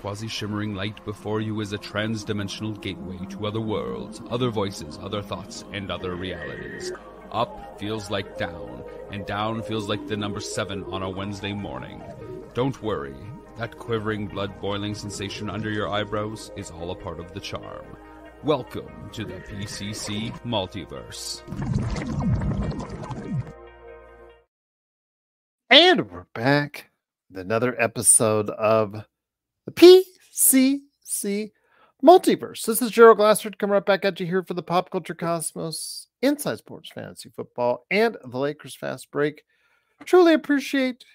quasi-shimmering light before you is a trans-dimensional gateway to other worlds, other voices, other thoughts, and other realities. Up feels like down, and down feels like the number 7 on a Wednesday morning. Don't worry, that quivering, blood-boiling sensation under your eyebrows is all a part of the charm. Welcome to the PCC Multiverse. And we're back with another episode of the PCC Multiverse. This is Gerald Glassford coming right back at you here for the Pop Culture Cosmos, Inside Sports Fantasy Football, and the Lakers Fast Break. Truly appreciate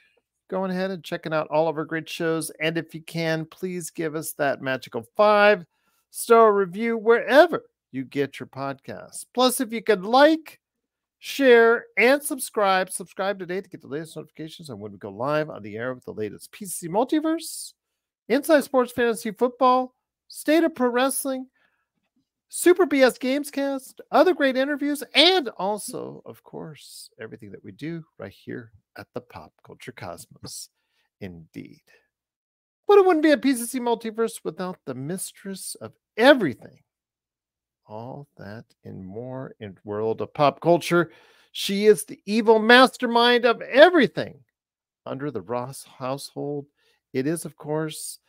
going ahead and checking out all of our great shows. And if you can, please give us that magical 5-star review wherever you get your podcasts. Plus, if you could like, share, and subscribe. Subscribe today to get the latest notifications on when we go live on the air with the latest PCC Multiverse, Inside Sports Fantasy Football, State of Pro Wrestling, Super BS Gamescast, other great interviews, and also, of course, everything that we do right here at the Pop Culture Cosmos. Indeed. But it wouldn't be a PCC Multiverse without the mistress of everything. All that and more in the world of pop culture. She is the evil mastermind of everything under the Ross household. It is, of course,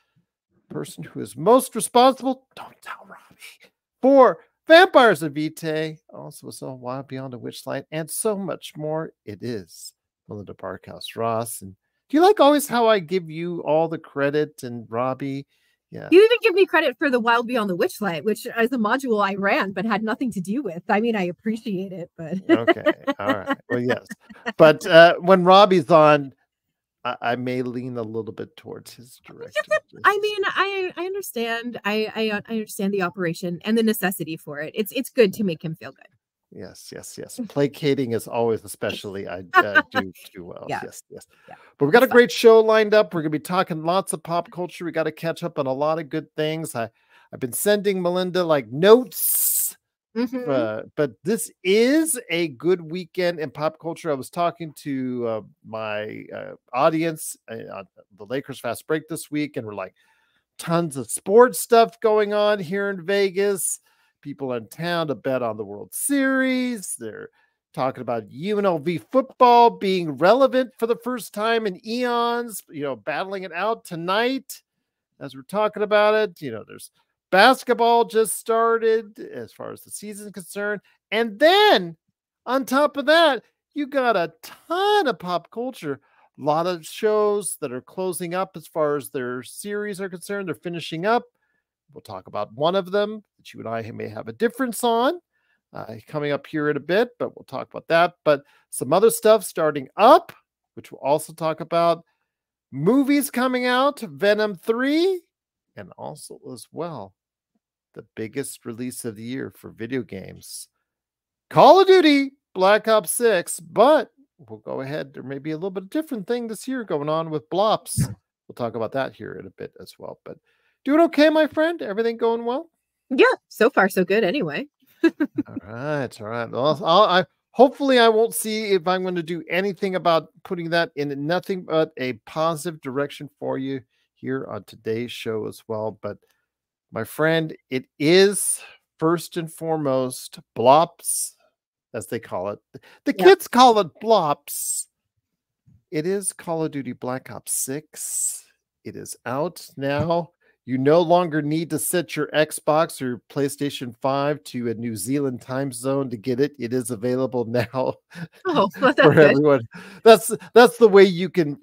the person who is most responsible, don't tell Robbie, for Vampires of Vitae, also So Wild Beyond a Witchlight, and so much more. It is Melinda Barkhouse Ross. And do you like always how I give you all the credit and Robbie? Yeah. You even give me credit for the Wild Beyond the Witchlight, which is a module I ran but had nothing to do with. I mean, I appreciate it, but okay, all right. Well, yes, but when Robbie's on, I may lean a little bit towards his direction. I mean, I understand. I understand the operation and the necessity for it. It's good to make him feel good. Yes. Placating is always, especially I do too well. Yeah. Yes. Yeah. But we've got a great show lined up. We're going to be talking lots of pop culture. We got to catch up on a lot of good things. I've been sending Melinda like notes, but this is a good weekend in pop culture. I was talking to my audience on the Lakers Fast Break this week, and we're like, tons of sports stuff going on here in Vegas. People in town to bet on the World Series. They're talking about UNLV football being relevant for the first time in eons, battling it out tonight as we're talking about it. There's basketball just started as far as the season is concerned. And then on top of that, you got a ton of pop culture. A lot of shows that are closing up as far as their series are concerned. They're finishing up. We'll talk about one of them that you and I may have a difference on coming up here in a bit, but we'll talk about that. But some other stuff starting up, which we'll also talk about. Movies coming out, Venom 3, and also as well, the biggest release of the year for video games, Call of Duty Black Ops 6. But we'll go ahead. There may be a little bit different thing this year going on with Blops. We'll talk about that here in a bit as well. But doing okay, my friend? Everything going well? Yeah, so far so good anyway. All right. Well, hopefully I won't see if I'm going to do anything about putting that in nothing but a positive direction for you here on today's show as well. But my friend, it is first and foremost Blops, as they call it. The kids call it Blops. It is Call of Duty Black Ops 6. It is out now. You no longer need to set your Xbox or PlayStation 5 to a New Zealand time zone to get it. It is available now for everyone. That's the way you can,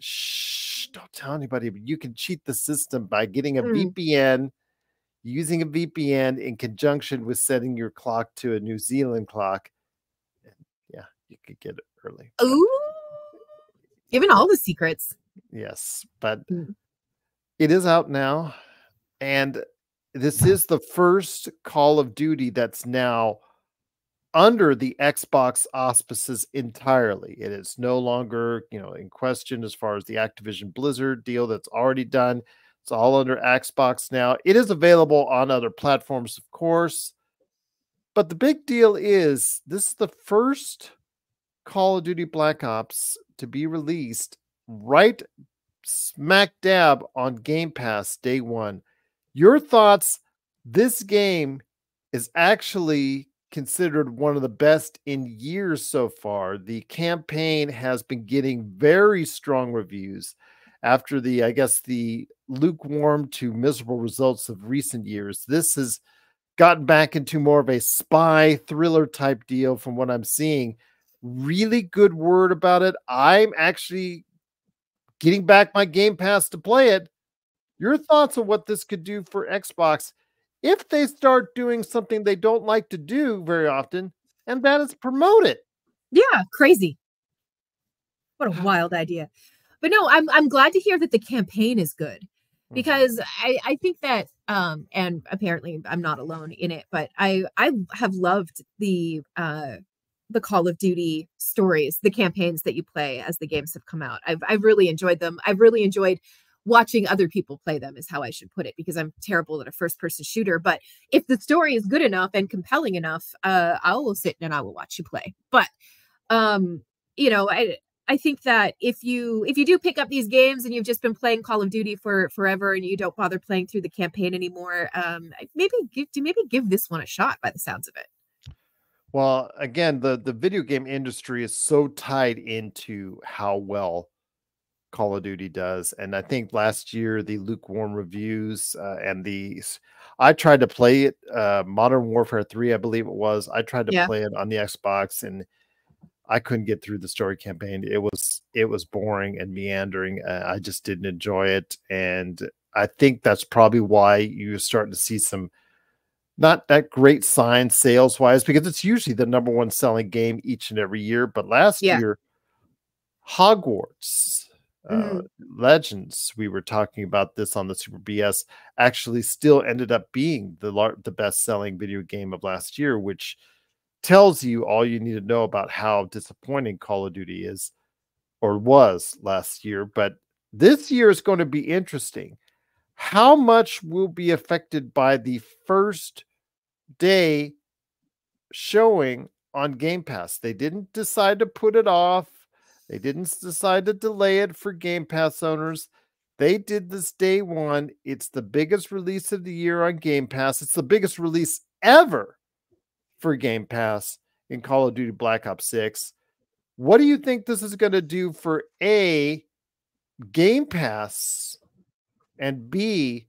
don't tell anybody, but you can cheat the system by getting a VPN, using a VPN in conjunction with setting your clock to a New Zealand clock. And yeah, you could get it early. Ooh, giving all the secrets. Yes, but it is out now. And this is the first Call of Duty that's now under the Xbox auspices entirely. It is no longer, in question as far as the Activision Blizzard deal that's already done. It's all under Xbox now. It is available on other platforms, of course. But the big deal is this is the first Call of Duty Black Ops to be released right smack dab on Game Pass day one. Your thoughts? This game is actually considered one of the best in years so far. The campaign has been getting very strong reviews after the, I guess, the lukewarm to miserable results of recent years. This has gotten back into more of a spy thriller type deal from what I'm seeing. Really good word about it. I'm actually getting back my Game Pass to play it. Your thoughts on what this could do for Xbox if they start doing something they don't like to do very often, and that is promote it? Yeah, crazy. What a wild idea. But no, I'm glad to hear that the campaign is good, because I think that and apparently I'm not alone in it, but I have loved the Call of Duty stories, the campaigns that you play as the games have come out. I've really enjoyed them. I've really enjoyed watching other people play them, is how I should put it, because I'm terrible at a first person shooter. But if the story is good enough and compelling enough, I will sit and I will watch you play. But you know, I think that if you do pick up these games and you've just been playing Call of Duty for forever and you don't bother playing through the campaign anymore, maybe give this one a shot, by the sounds of it. Well, again, the video game industry is so tied into how well Call of Duty does, and I think last year the lukewarm reviews I tried to play it, Modern Warfare 3, I believe it was. I tried to play it on the Xbox, and I couldn't get through the story campaign. It was boring and meandering. I just didn't enjoy it, and I think that's probably why you're starting to see some not that great signs sales wise, because it's usually the #1 selling game each and every year. But last year, Hogwarts Legends, we were talking about this on the Super BS, actually still ended up being the best selling video game of last year, which tells you all you need to know about how disappointing Call of Duty is, or was, last year. But this year is going to be interesting. How much will be affected by the first day showing on Game Pass? They didn't decide to put it off. They didn't decide to delay it for Game Pass owners. They did this day one. It's the biggest release of the year on Game Pass. It's the biggest release ever for Game Pass in Call of Duty Black Ops 6. What do you think this is going to do for A, Game Pass, and B,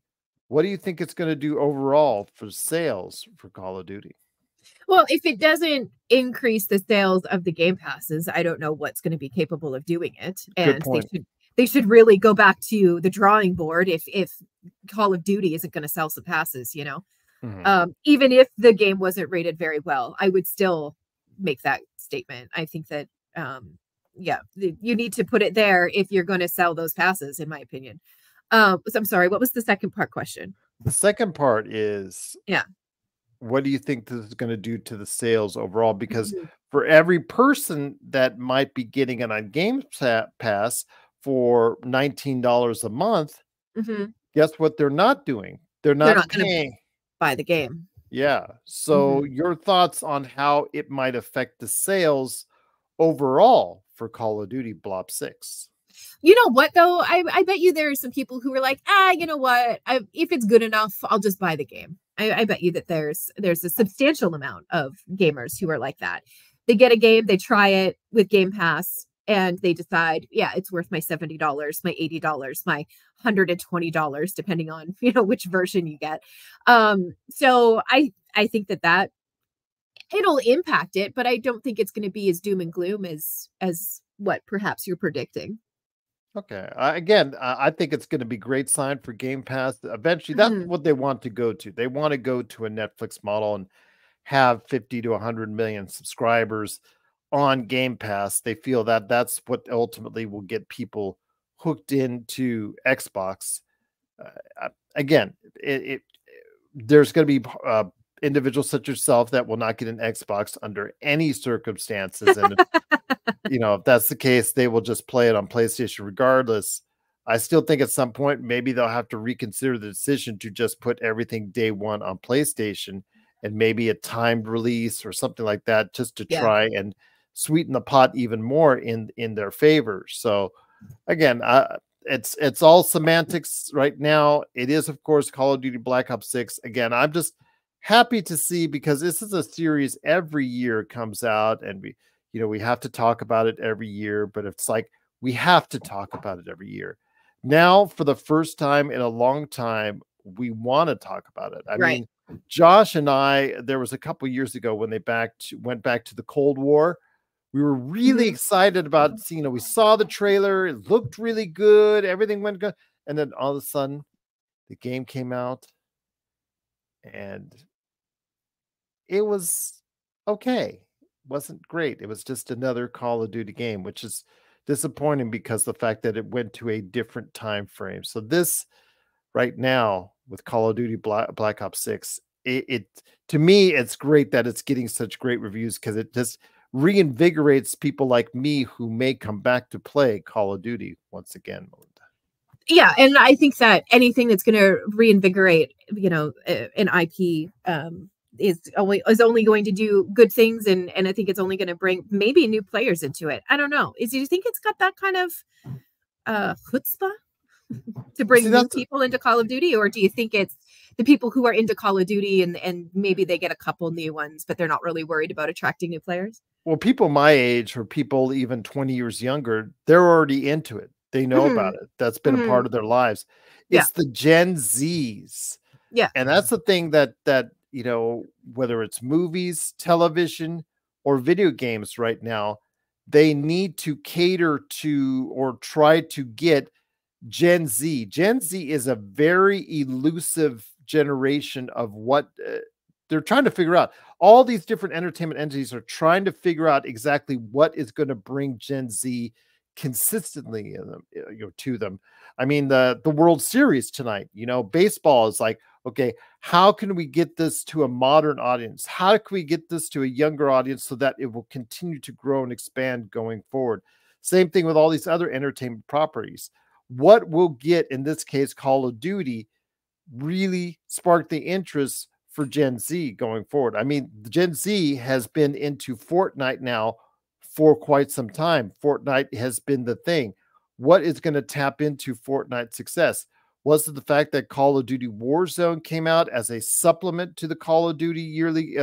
what do you think it's going to do overall for sales for Call of Duty? Well, if it doesn't increase the sales of the Game Passes, I don't know what's going to be capable of doing it. And they should really go back to the drawing board if Call of Duty isn't going to sell some passes, you know. Even if the game wasn't rated very well, I would still make that statement. I think that you need to put it there if you're going to sell those passes, in my opinion. So I'm sorry, what was the second part question? The second part is, what do you think this is going to do to the sales overall? Because for every person that might be getting it on Game Pass for $19 a month, guess what they're not doing? They're not paying. Buy the game. Yeah. So your thoughts on how it might affect the sales overall for Call of Duty Blob 6? You know what, though? I bet you there are some people who are like, you know what? If it's good enough, I'll just buy the game. I bet you that there's a substantial amount of gamers who are like that. They get a game, they try it with Game Pass, and they decide, it's worth my $70, my $80, my $120, depending on, which version you get. So I think that it'll impact it, but I don't think it's going to be as doom and gloom as what perhaps you're predicting. Okay. Again, I think it's going to be a great sign for Game Pass. Eventually, that's what they want to go to. They want to go to a Netflix model and have 50 to 100 million subscribers on Game Pass. They feel that that's what ultimately will get people hooked into Xbox. Again, there's going to be individuals such as yourself that will not get an Xbox under any circumstances. And if that's the case, they will just play it on PlayStation regardless. I still think at some point, maybe they'll have to reconsider the decision to just put everything day one on PlayStation, and maybe a timed release or something like that, just to try and sweeten the pot even more in their favor. So again, it's all semantics right now. It is, of course, Call of Duty Black Ops 6. Again, I'm just happy to see, because this is a series every year comes out, and we have to talk about it every year, but it's like we have to talk about it every year. Now, for the first time in a long time, we want to talk about it. I mean, Josh and I, there was a couple years ago when they went back to the Cold War. We were really excited about seeing, we saw the trailer. It looked really good. Everything went good. And then all of a sudden, the game came out and it was okay. It wasn't great. It was just another Call of Duty game, which is disappointing because the fact that it went to a different time frame. So this right now with Call of Duty Black Ops 6, it to me, it's great that it's getting such great reviews, because it just reinvigorates people like me who may come back to play Call of Duty once again, Melinda. Yeah, and I think that anything that's going to reinvigorate, an IP is only going to do good things, and I think it's only going to bring maybe new players into it. I don't know. Do you think it's got that kind of chutzpah to bring new people into Call of Duty, or do you think it's the people who are into Call of Duty and maybe they get a couple new ones, but they're not really worried about attracting new players? Well, people my age, or people even 20 years younger, they're already into it. They know about it. That's been a part of their lives. It's the Gen Zs. Yeah. And that's the thing that whether it's movies, television, or video games right now, they need to cater to or try to get Gen Z. Gen Z is a very elusive generation of what they're trying to figure out. All these different entertainment entities are trying to figure out exactly what is going to bring Gen Z consistently to them. I mean, the World Series tonight, baseball is like, okay, how can we get this to a modern audience? How can we get this to a younger audience so that it will continue to grow and expand going forward? Same thing with all these other entertainment properties. What will get, in this case, Call of Duty, really spark the interest for Gen Z going forward? I mean, Gen Z has been into Fortnite now for quite some time. Fortnite has been the thing. What is going to tap into Fortnite's success? Was it the fact that Call of Duty Warzone came out as a supplement to the Call of Duty yearly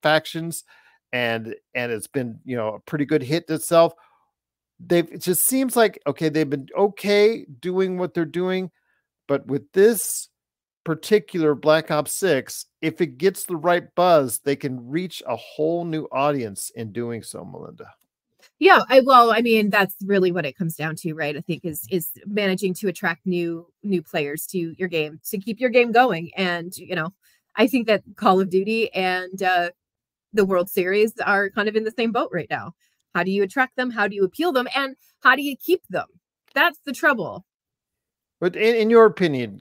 factions, and it's been a pretty good hit itself? It just seems like, okay, they've been okay doing what they're doing, but with this particular Black Ops 6, if it gets the right buzz, they can reach a whole new audience in doing so, Melinda. Yeah, I mean, that's really what it comes down to, right? I think is managing to attract new players to your game, to keep your game going. And I think that Call of Duty and the World Series are kind of in the same boat right now. How do you attract them? How do you appeal them? And how do you keep them? That's the trouble. But in your opinion,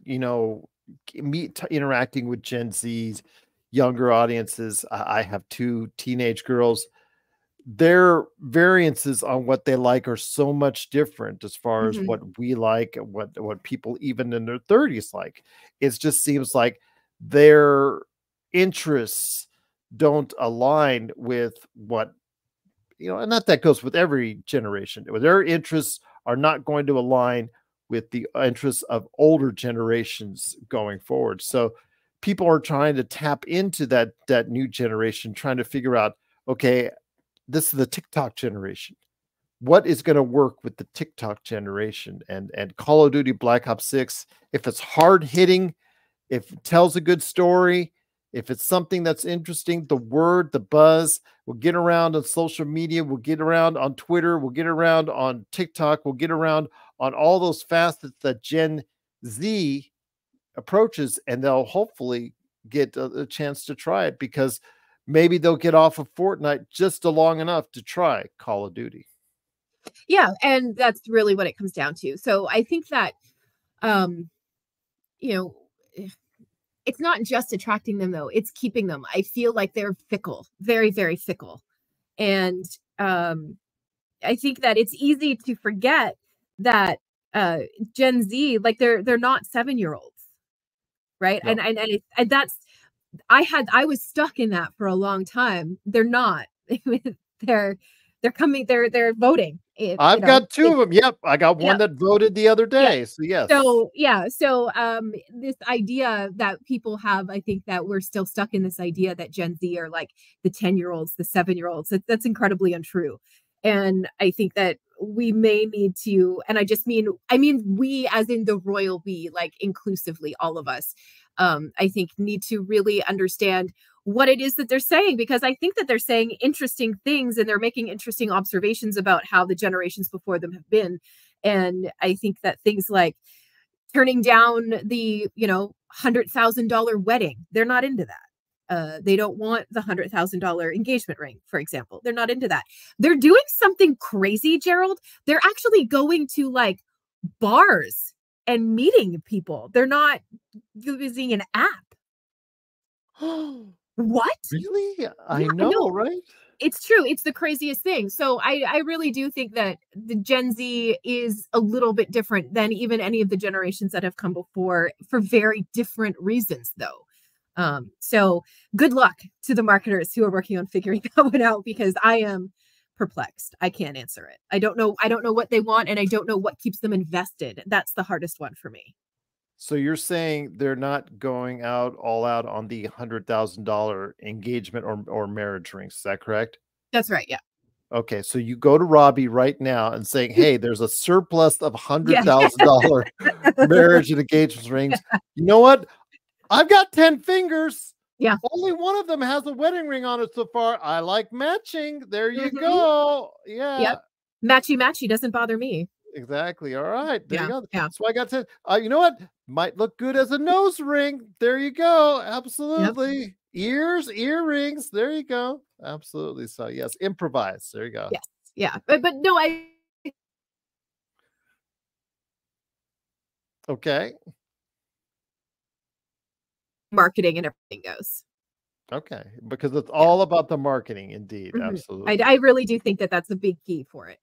interacting with Gen Z's younger audiences, I have two teenage girls. Their variances on what they like are so much different as far as what we like, what people even in their 30s like. It just seems like their interests don't align with what, and not that goes with every generation. Their interests are not going to align with the interests of older generations going forward. So people are trying to tap into that new generation, trying to figure out, okay, this is the TikTok generation. What is going to work with the TikTok generation? And Call of Duty Black Ops 6, if it's hard hitting, if it tells a good story, if it's something that's interesting, the word, the buzz will get around on social media, will get around on Twitter, will get around on TikTok, will get around on all those facets that Gen Z approaches, and they'll hopefully get a chance to try it, because maybe they'll get off of Fortnite just long enough to try Call of Duty. Yeah, and that's really what it comes down to. So I think that, it's not just attracting them, though. It's keeping them. I feel like they're fickle, very, very fickle. And I think that it's easy to forget that Gen Z, like they're not 7-year-olds, right? No. And that's, I was stuck in that for a long time. They're not. they're They're coming. They're voting. I've got two of them. Yep, I got one that voted the other day. Yeah. So yes. So yeah. So this idea that people have, I think that we're still stuck in this idea that Gen Z are like the 10-year-olds, the 7-year-olds. That's incredibly untrue. And I think that we may need to, and I mean we as in the royal we, like inclusively, all of us, I think need to really understand what it is that they're saying, because I think that they're saying interesting things and they're making interesting observations about how the generations before them have been. And I think that things like turning down the, $100,000 wedding, they're not into that. They don't want the $100,000 engagement ring, for example. They're not into that. They're doing something crazy, Gerald. They're actually going to like bars and meeting people. They're not using an app. What? Really? I know, right? It's true. It's the craziest thing. So I really do think that the Gen Z is a little bit different than even any of the generations that have come before, for very different reasons, though. So good luck to the marketers who are working on figuring that one out, because I am perplexed. I can't answer it. I don't know what they want, and I don't know what keeps them invested. That's the hardest one for me. So you're saying they're not going all out on the $100,000 engagement or marriage rings. Is that correct? That's right. Yeah. Okay. So you go to Robbie right now and saying, hey, there's a surplus of $100,000 marriage and engagement rings. You know what? I've got 10 fingers. Yeah. Only one of them has a wedding ring on it so far. I like matching. There you go. Yeah. Yep. Matchy doesn't bother me. Exactly. All right. There you go. Yeah. So I got to, you know what? Might look good as a nose ring. There you go. Absolutely. Yep. Ears, earrings. There you go. Absolutely. So yes, improvise. There you go. Yes. Yeah. But no, Okay. Marketing and everything goes. Okay. Because it's all about the marketing. Indeed. Mm-hmm. Absolutely. I really do think that that's a big key for it.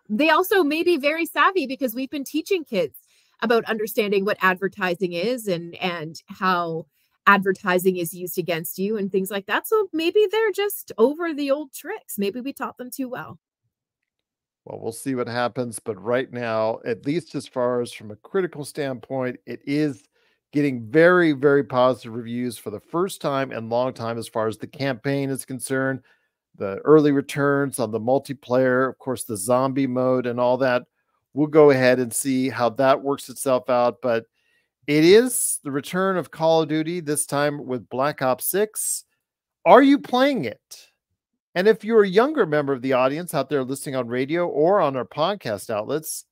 They also may be very savvy, because we've been teaching kids about understanding what advertising is and how advertising is used against you and things like that. So maybe they're just over the old tricks. Maybe we taught them too well. Well, we'll see what happens. But right now, at least as far as from a critical standpoint, it is getting very, very positive reviews for the first time in a long time as far as the campaign is concerned. The early returns on the multiplayer, of course, the zombie mode and all that. We'll go ahead and see how that works itself out. But it is the return of Call of Duty, this time with Black Ops 6. Are you playing it? And if you're a younger member of the audience out there listening on radio or on our podcast outlets,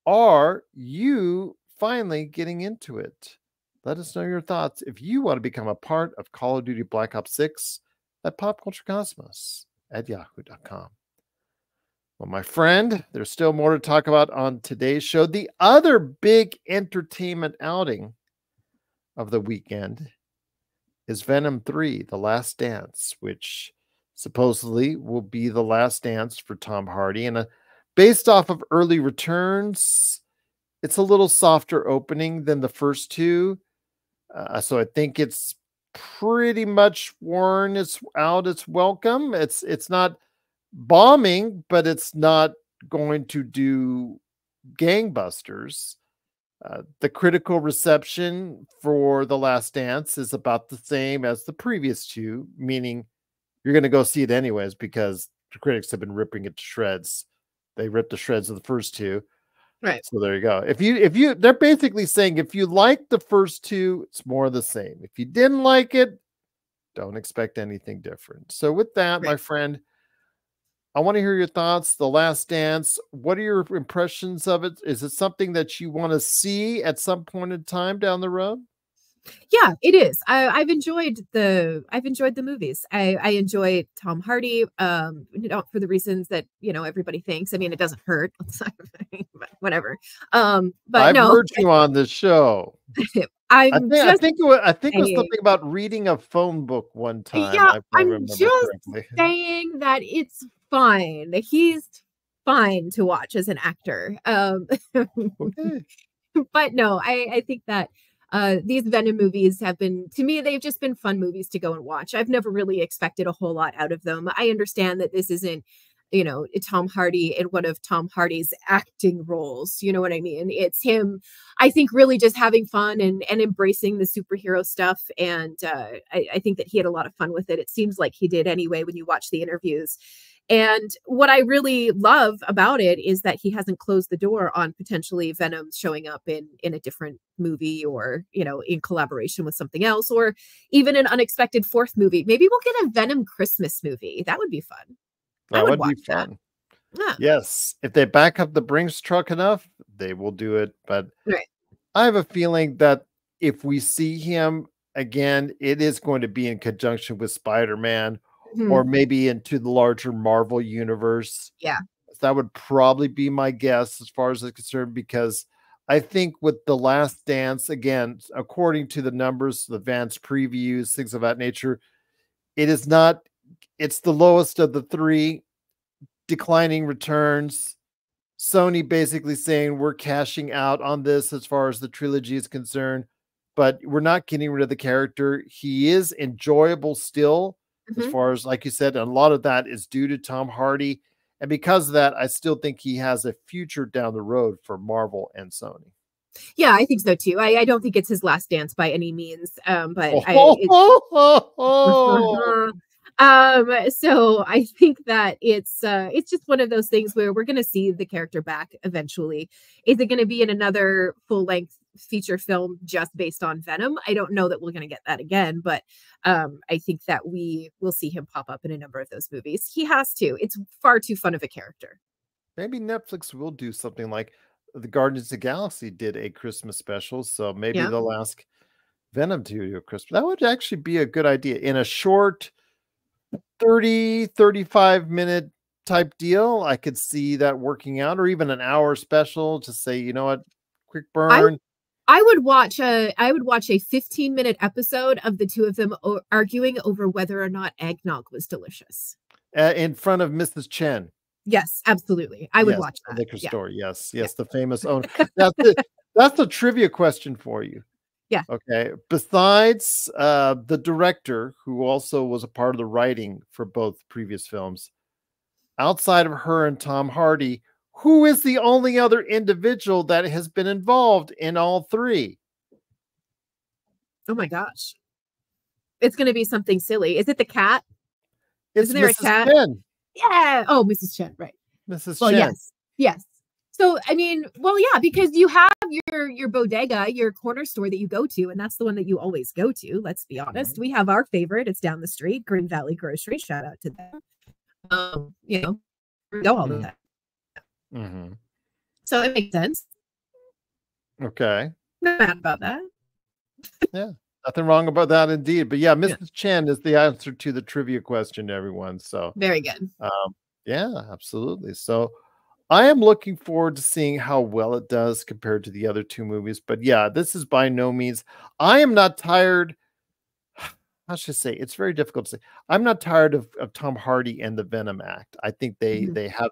are you finally getting into it? Let us know your thoughts if you want to become a part of Call of Duty Black Ops 6 at popculturecosmos@yahoo.com. Well, my friend, there's still more to talk about on today's show. The other big entertainment outing of the weekend is Venom 3, The Last Dance, which supposedly will be the last dance for Tom Hardy. And based off of early returns, it's a little softer opening than the first two. So I think it's pretty much worn its welcome. It's not bombing, but it's not going to do gangbusters. The critical reception for The Last Dance is about the same as the previous two, meaning you're going to go see it anyways because the critics have been ripping it to shreds. They ripped the shreds of the first two. Right. So there you go. If you they're basically saying if you like the first two, it's more of the same. If you didn't like it, don't expect anything different. So with that, my friend, I want to hear your thoughts. The Last Dance. What are your impressions of it? Is it something that you want to see at some point in time down the road? Yeah, it is. I've enjoyed the movies. I enjoy Tom Hardy, not for the reasons that everybody thinks. I mean, it doesn't hurt, but whatever. But I've heard you on the show. I think it was something about reading a phone book one time. Yeah, I'm just saying that it's fine. He's fine to watch as an actor. Okay. But no, I think that these Venom movies have been, to me, they've just been fun movies to go and watch. I've never really expected a whole lot out of them. I understand that this isn't you know, Tom Hardy in one of Tom Hardy's acting roles. You know what I mean? It's him, I think, really just having fun and embracing the superhero stuff. And I think that he had a lot of fun with it. It seems like he did anyway when you watch the interviews. And what I really love about it is that he hasn't closed the door on potentially Venom showing up in a different movie, or, you know, in collaboration with something else, or even an unexpected fourth movie. Maybe we'll get a Venom Christmas movie. That would be fun. That would be fun. Yeah. Yes. If they back up the Brinks truck enough, they will do it. But I have a feeling that if we see him again, it is going to be in conjunction with Spider-Man, or maybe into the larger Marvel universe. Yeah. That would probably be my guess as far as it's concerned, because I think with The Last Dance, again, according to the numbers, the advanced previews, things of that nature, it's the lowest of the three, declining returns. Sony basically saying we're cashing out on this as far as the trilogy is concerned, but we're not getting rid of the character. He is enjoyable still, as far as, like you said, and a lot of that is due to Tom Hardy. And because of that, I still think he has a future down the road for Marvel and Sony. Yeah, I think so too. I don't think it's his last dance by any means. But so I think that it's just one of those things where we're going to see the character back eventually. Is it going to be in another full-length feature film just based on Venom? I don't know that we're going to get that again, but I think that we will see him pop up in a number of those movies. He has to. It's far too fun of a character. Maybe Netflix will do something like the Guardians of the Galaxy did a Christmas special, so maybe they'll ask Venom to do a Christmas. That would actually be a good idea in a short 30-35 minute type deal. I could see that working out, or even an hour special to say, you know what, quick burn. I would watch a 15-minute episode of the two of them arguing over whether or not eggnog was delicious in front of Mrs. Chen. Yes, absolutely. I would watch that. Liquor store. Yes, the famous owner. That's a trivia question for you. Yeah. Okay. Besides the director, who also was a part of the writing for both previous films, outside of her and Tom Hardy, who is the only other individual that has been involved in all three? Oh my gosh. It's going to be something silly. Is it the cat? Isn't there Mrs. a cat? Chen. Yeah. Oh, Mrs. Chen. Right. Mrs. Chen. Yes. Yes. So, I mean, well, yeah, because you have your bodega, your corner store that you go to, and that's the one that you always go to. Let's be honest. We have our favorite. It's down the street, Green Valley Grocery. Shout out to them. You know, we go all the time. So it makes sense. Okay. Not bad about that. Yeah. Nothing wrong about that indeed. But yeah, Mrs. Chen is the answer to the trivia question, everyone. So very good. Yeah, absolutely. So I am looking forward to seeing how well it does compared to the other two movies. But yeah, this is by no means, I am not tired. I should say, it's very difficult to say. I'm not tired of Tom Hardy and the Venom act. I think they have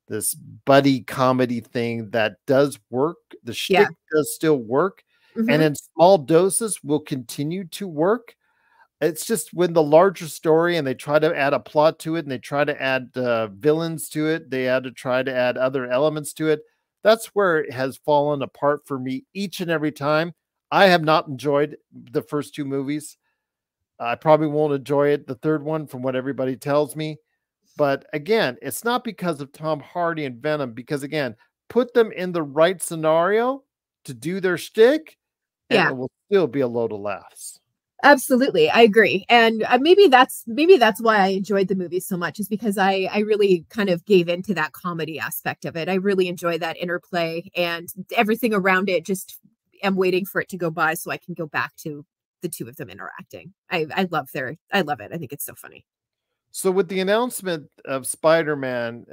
this buddy comedy thing that does work. The shtick does still work. And in small doses will continue to work. It's just when the larger story and they try to add a plot to it and they try to add villains to it, they had to try to add other elements to it. That's where it has fallen apart for me each and every time. I have not enjoyed the first two movies. I probably won't enjoy it, the third one, from what everybody tells me. But again, it's not because of Tom Hardy and Venom, because again, put them in the right scenario to do their shtick, and it will still be a load of laughs. Absolutely. I agree. And maybe that's why I enjoyed the movie so much, is because I really kind of gave into that comedy aspect of it. I really enjoy that interplay and everything around it. Just am waiting for it to go by so I can go back to the two of them interacting. I love it. I think it's so funny. So with the announcement of Spider-Man,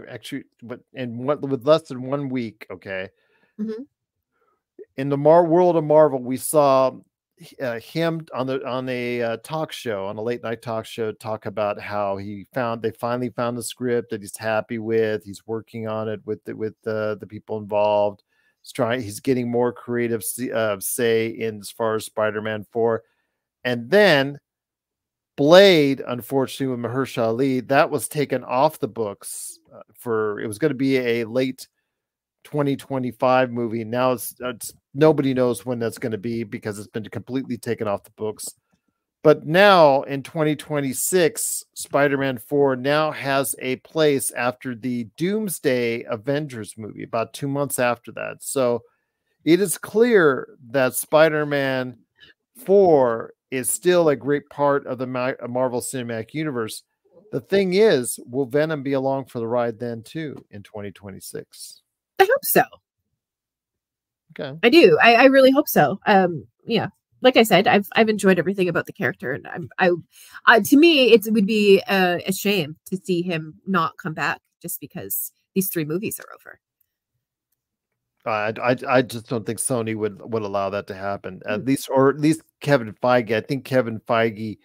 actually, with less than 1 week, okay, in the world of Marvel, we saw him on a talk show, on a late night talk show, talk about how they finally found the script that he's happy with. He's working on it with the people involved. He's getting more creative say in as far as Spider-Man 4, and then Blade, unfortunately, with Mahershala Ali, that was taken off the books it was going to be a late 2025 movie. Now it's nobody knows when that's going to be because it's been completely taken off the books. But now in 2026, Spider-Man 4 now has a place after the Doomsday Avengers movie, about 2 months after that. So it is clear that Spider-Man 4 is still a great part of the Marvel Cinematic Universe. The thing is, will Venom be along for the ride then too in 2026? I hope so. Okay. I do. I really hope so. Yeah. Like I said, I've enjoyed everything about the character, and to me, it would be a shame to see him not come back just because these 3 movies are over. I just don't think Sony would allow that to happen. At least Kevin Feige. I think Kevin Feige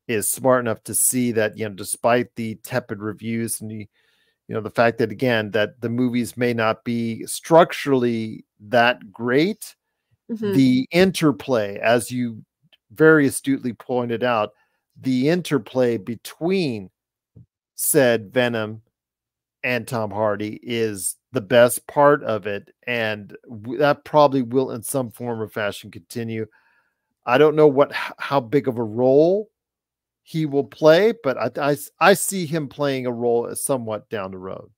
is smart enough to see that, despite the tepid reviews and the fact that, again, that the movies may not be structurally that great, the interplay, as you very astutely pointed out, the interplay between said Venom and Tom Hardy is the best part of it, and that probably will in some form or fashion continue. I don't know how big of a role he will play, but I see him playing a role somewhat down the road.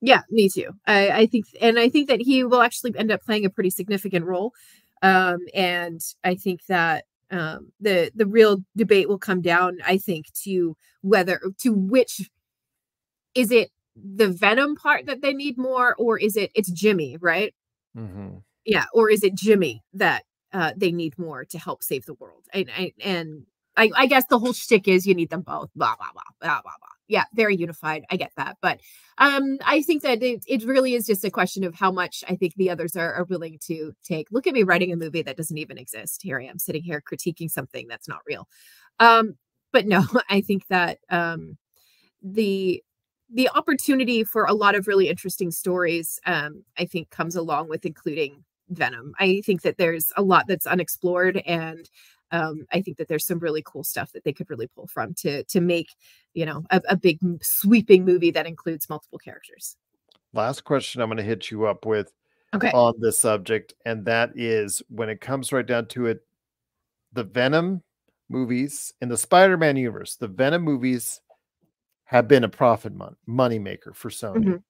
Yeah, me too. I think that he will actually end up playing a pretty significant role. And I think that the real debate will come down, I think, to which is it the Venom part that they need more, or is it's Jimmy, right? Mm-hmm. Yeah, or is it Jimmy that they need more to help save the world? I guess the whole shtick is you need them both. Blah blah blah blah blah blah. Yeah, very unified. I get that, but I think that it really is just a question of how much I think the others are willing to take. Look at me writing a movie that doesn't even exist. Here I am sitting here critiquing something that's not real. But no, I think that the opportunity for a lot of really interesting stories, I think, comes along with including Venom. I think that there's a lot that's unexplored, and I think that there's some really cool stuff that they could really pull from to make, a big sweeping movie that includes multiple characters. Last question I'm going to hit you up with Okay. on this subject, and that is, when it comes right down to it, the Venom movies in the Spider-Man universe, the Venom movies have been a profit moneymaker for Sony.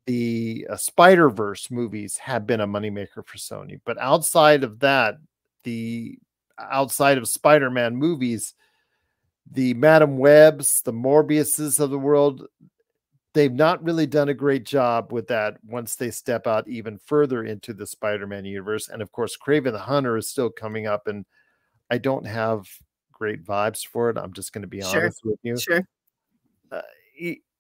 The Spider-Verse movies have been a moneymaker for Sony. But outside of that, outside of Spider-Man movies, the Madam Webbs, the Morbiuses of the world, they've not really done a great job with that once they step out even further into the Spider-Man universe. And of course, Kraven the Hunter is still coming up, and I don't have great vibes for it. I'm just going to be honest with you. Sure.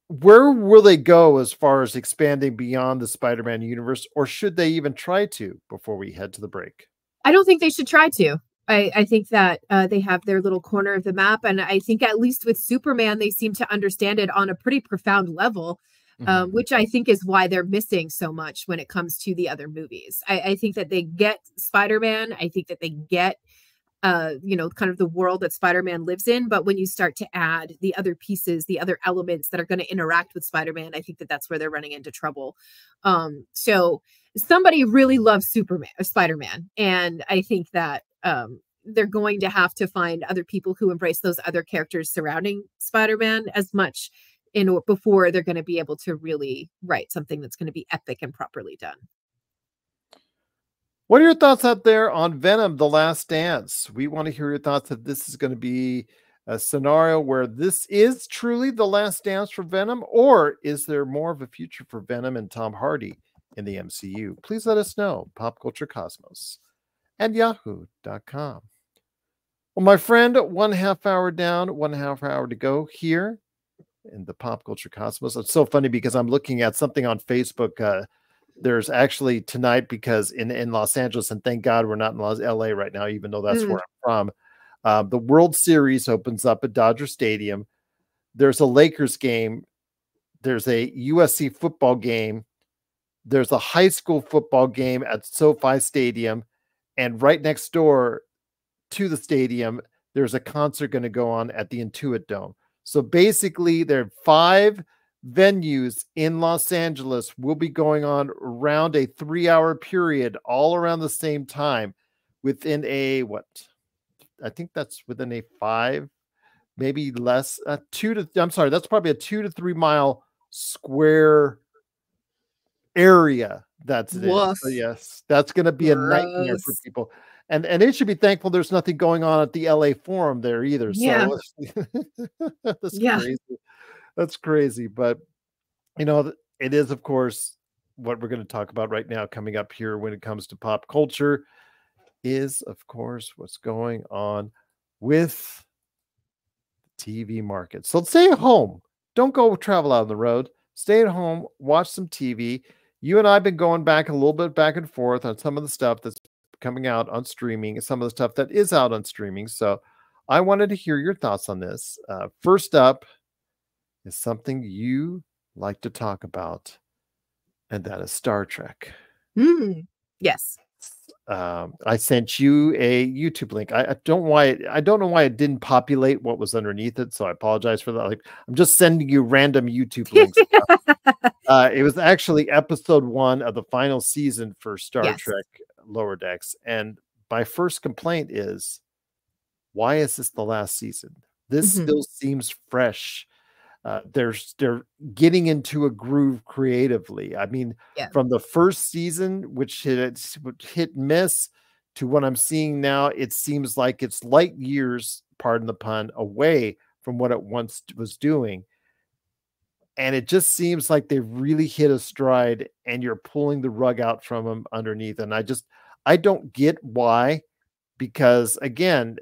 Where will they go as far as expanding beyond the Spider-Man universe, or should they even try to before we head to the break? I don't think they should try to. I think that they have their little corner of the map, and I think at least with Superman, they seem to understand it on a pretty profound level, which I think is why they're missing so much when it comes to the other movies. I think that they get Spider-Man. I think that they get kind of the world that Spider-Man lives in. But when you start to add the other pieces, the other elements that are going to interact with Spider-Man, I think that that's where they're running into trouble. So somebody really loves Spider-Man. And I think that they're going to have to find other people who embrace those other characters surrounding Spider-Man as much before they're going to be able to really write something that's going to be epic and properly done. What are your thoughts out there on Venom, The Last Dance? We want to hear your thoughts if this is going to be a scenario where this is truly the last dance for Venom, or is there more of a future for Venom and Tom Hardy in the MCU? Please let us know. PopCultureCosmos and yahoo.com. Well, my friend, 1/2 hour down, 1/2 hour to go here in the Pop Culture Cosmos. It's so funny because I'm looking at something on Facebook. There's actually tonight, because in Los Angeles, and thank God we're not in LA right now, even though that's where I'm from. The World Series opens up at Dodger Stadium. There's a Lakers game. There's a USC football game. There's a high school football game at SoFi Stadium. And right next door to the stadium, there's a concert going to go on at the Intuit Dome. So basically, there are 5 venues in Los Angeles will be going on around a 3-hour period, all around the same time, within a I think that's within a 5, maybe less, that's probably a 2 to 3 mile square area that's it. So yes, that's going to be a nightmare for people. And they should be thankful there's nothing going on at the LA Forum there either. Yeah. So that's crazy. That's crazy. But it is, of course, what we're going to talk about right now coming up here when it comes to pop culture is, of course, what's going on with the TV market. So stay at home. Don't go travel out on the road. Stay at home, watch some TV. You and I have been going back a little bit back and forth on some of the stuff that's coming out on streaming and some of the stuff that is out on streaming. So I wanted to hear your thoughts on this. First up is something you like to talk about, and that is Star Trek. Yes. I sent you a YouTube link. I don't know why it didn't populate what was underneath it, so I apologize for that. Like, I'm just sending you random YouTube links. It was actually episode 1 of the final season for Star Trek Lower Decks, and my first complaint is, why is this the last season? This still seems fresh. They're getting into a groove creatively. I mean, from the first season, which hit and miss, to what I'm seeing now, it seems like it's light years, pardon the pun, away from what it once was doing. And it just seems like they really hit a stride, and you're pulling the rug out from them underneath. And I don't get why, because again,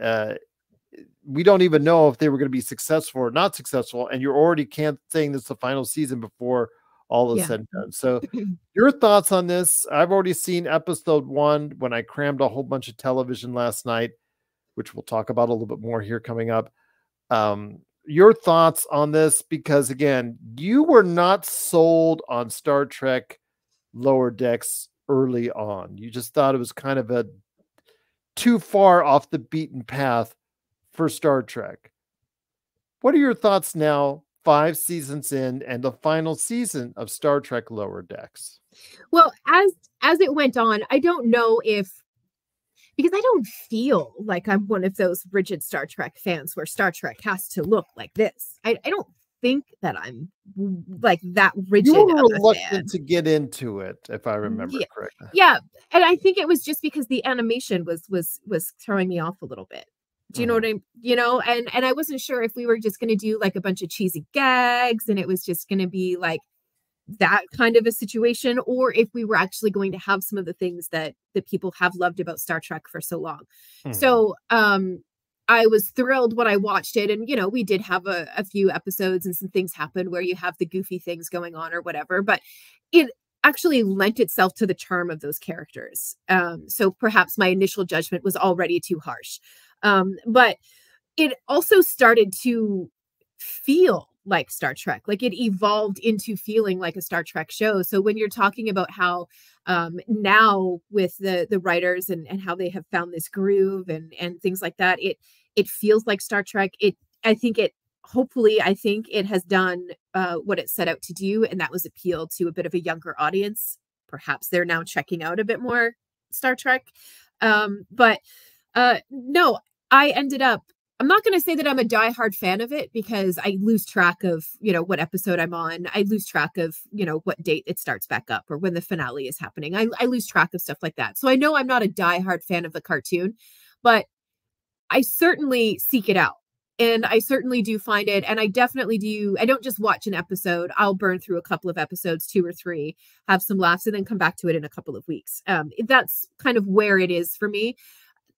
we don't even know if they were going to be successful or not successful, and you're already saying this is the final season before all is said and done. So your thoughts on this? I've already seen episode 1 when I crammed a whole bunch of television last night, which we'll talk about a little bit more here coming up. Your thoughts on this, because again, you were not sold on Star Trek Lower Decks early on. You just thought it was kind of a too far off the beaten path for Star Trek. What are your thoughts now, 5 seasons in, and the final season of Star Trek Lower Decks? Well, as it went on, I don't know because I don't feel like I'm one of those rigid Star Trek fans where Star Trek has to look like this. I don't think that I'm like that rigid. You were reluctant to get into it, if I remember correctly. Yeah, and I think it was just because the animation was throwing me off a little bit. Do you know what and I wasn't sure if we were just going to do like a bunch of cheesy gags and it was just going to be like that kind of a situation, or if we were actually going to have some of the things that people have loved about Star Trek for so long. So I was thrilled when I watched it, and we did have a few episodes and some things happened where you have the goofy things going on or whatever, but it actually lent itself to the charm of those characters. So perhaps my initial judgment was already too harsh. But it also started to feel like Star Trek, like it evolved into feeling like a Star Trek show. So when you're talking about how now with the writers and how they have found this groove and things like that, it feels like Star Trek. I think it has done what it set out to do, and that was appeal to a bit of a younger audience. Perhaps they're now checking out a bit more Star Trek. But no, I ended up, I'm not going to say that I'm a diehard fan of it, because I lose track of, what episode I'm on. I lose track of, what date it starts back up or when the finale is happening. I lose track of stuff like that. So I know I'm not a diehard fan of the cartoon, but I certainly seek it out. And I certainly do find it. And I definitely do. I don't just watch an episode. I'll burn through a couple of episodes, 2 or 3, have some laughs, and then come back to it in a couple of weeks. That's kind of where it is for me.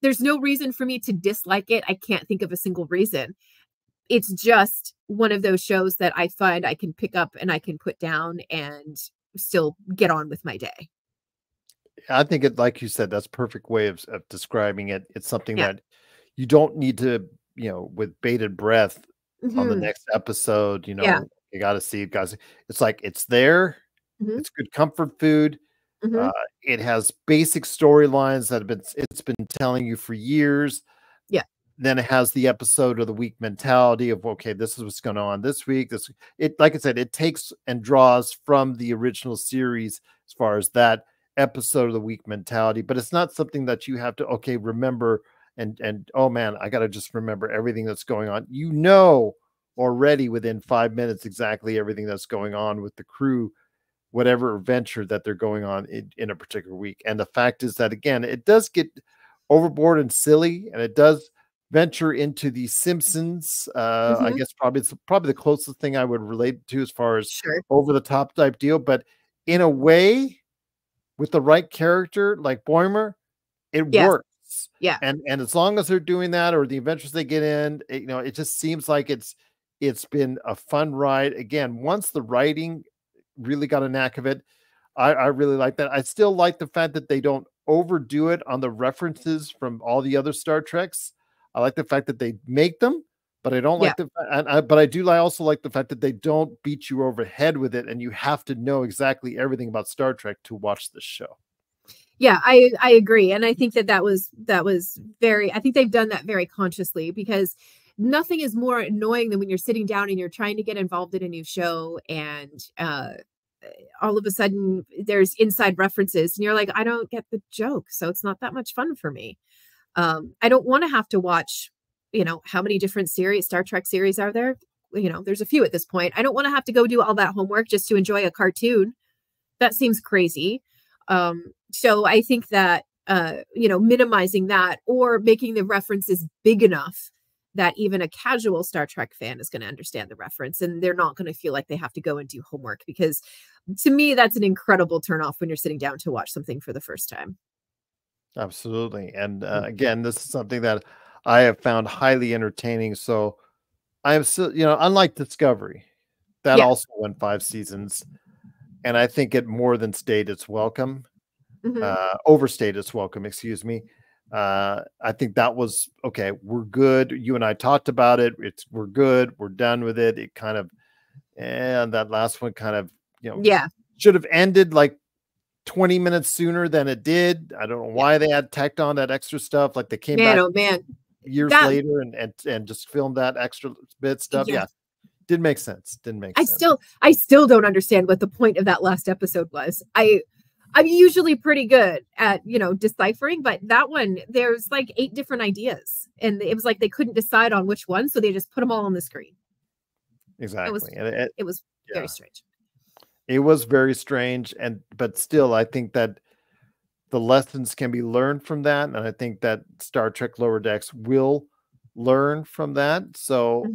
There's no reason for me to dislike it. I can't think of a single reason. It's just one of those shows that I find I can pick up and I can put down and still get on with my day. I think it, like you said, that's a perfect way of describing it. It's something that you don't need to, with bated breath on the next episode, you got to see it, guys. It's like, it's there. It's good comfort food. It has basic storylines that it's been telling you for years. Yeah. then it has the episode of the week mentality of, okay, this is what's going on this week. Like I said, it takes and draws from the original series as far as that episode of the week mentality, but it's not something that you have to, okay, remember and oh man, I got to just remember everything that's going on. You know, already within 5 minutes, exactly everything that's going on with the crew, whatever adventure that they're going on in a particular week. And the fact is that, again, it does get overboard and silly, and it does venture into the Simpsons. I guess it's probably the closest thing I would relate to as far as over the top type deal, but in a way, with the right character like Boimler, it works. Yeah. And as long as they're doing that, or the adventures they get in, it just seems like it's been a fun ride. Again, once the writing really got a knack of it, I really like that. I still like the fact that they don't overdo it on the references from all the other Star Treks. I like the fact that they make them, but I don't like but I do also like the fact that they don't beat you over the head with it, and you have to know exactly everything about Star Trek to watch this show. Yeah, I agree. And I think that was very, I think they've done that very consciously, because nothing is more annoying than when you're sitting down and you're trying to get involved in a new show, and all of a sudden there's inside references and you're like, I don't get the joke, so it's not that much fun for me. I don't want to have to watch, how many different Star Trek series are there? There's a few at this point. I don't want to have to go do all that homework just to enjoy a cartoon. That seems crazy. So I think that, minimizing that, or making the references big enough that even a casual Star Trek fan is going to understand the reference, and they're not going to feel like they have to go and do homework, because to me, that's an incredible turnoff when you're sitting down to watch something for the first time. Absolutely. And again, this is something that I have found highly entertaining. So I am still, unlike Discovery, that also went 5 seasons. And I think it more than stayed its welcome, overstayed its welcome, excuse me. I think that was, okay, we're good. You and I talked about it. We're good. We're done with it. It kind of, and that last one kind of, should have ended like 20 minutes sooner than it did. I don't know why they had tacked on that extra stuff. Like they came back years later and just filmed that extra bit stuff. Yeah. Didn't make sense. I still don't understand what the point of that last episode was. I'm usually pretty good at, deciphering, but that one, there's like 8 different ideas, and it was like they couldn't decide on which one, so they just put them all on the screen. Exactly. It was very strange. It was very strange, but still, I think that the lessons can be learned from that, and I think that Star Trek Lower Decks will learn from that. So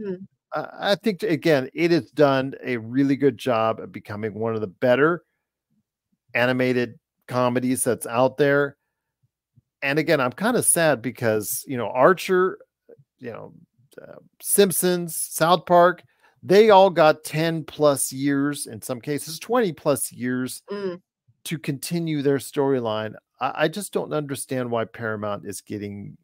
I think, again, it has done a really good job of becoming one of the better animated comedies that's out there. And again, I'm kind of sad because, Archer, Simpsons, South Park, they all got 10 plus years, in some cases 20 plus years to continue their storyline. I just don't understand why Paramount is giving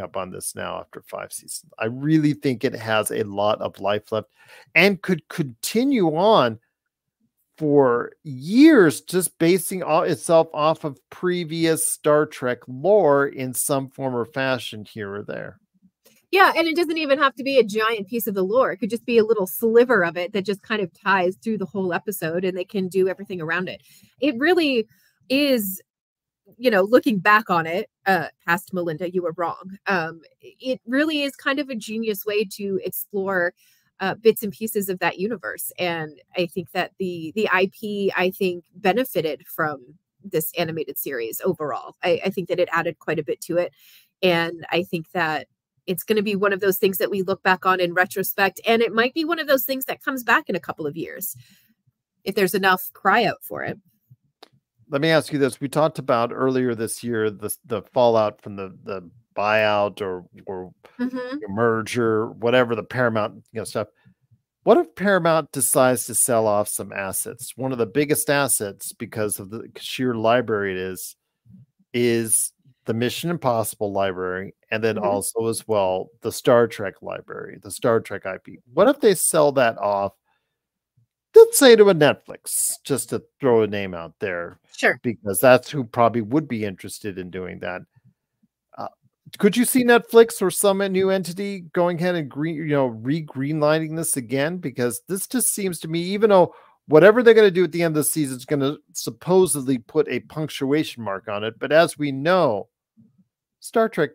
up on this now after 5 seasons. I really think it has a lot of life left and could continue on for years, just basing itself off of previous Star Trek lore in some form or fashion here or there. Yeah, and it doesn't even have to be a giant piece of the lore. It could just be a little sliver of it that just kind of ties through the whole episode, and they can do everything around it. It really is, looking back on it, past Melinda, you were wrong. It really is kind of a genius way to explore bits and pieces of that universe. And I think that the IP, benefited from this animated series overall. I think that it added quite a bit to it. And I think that it's going to be one of those things that we look back on in retrospect. And it might be one of those things that comes back in a couple of years, if there's enough cry out for it. Let me ask you this. We talked about earlier this year, the fallout from the buyout or merger, whatever, the Paramount stuff. What if Paramount decides to sell off some assets? One of the biggest assets, because of the sheer library it is the Mission Impossible library, and then also as well the Star Trek library, the Star Trek IP. What if they sell that off, let's say to a Netflix, just to throw a name out there? Sure. Because that's who probably would be interested in doing that. Could you see Netflix or some new entity going ahead and re-greenlighting this again? Because this just seems to me, even though whatever they're going to do at the end of the season is going to supposedly put a punctuation mark on it, but as we know, Star Trek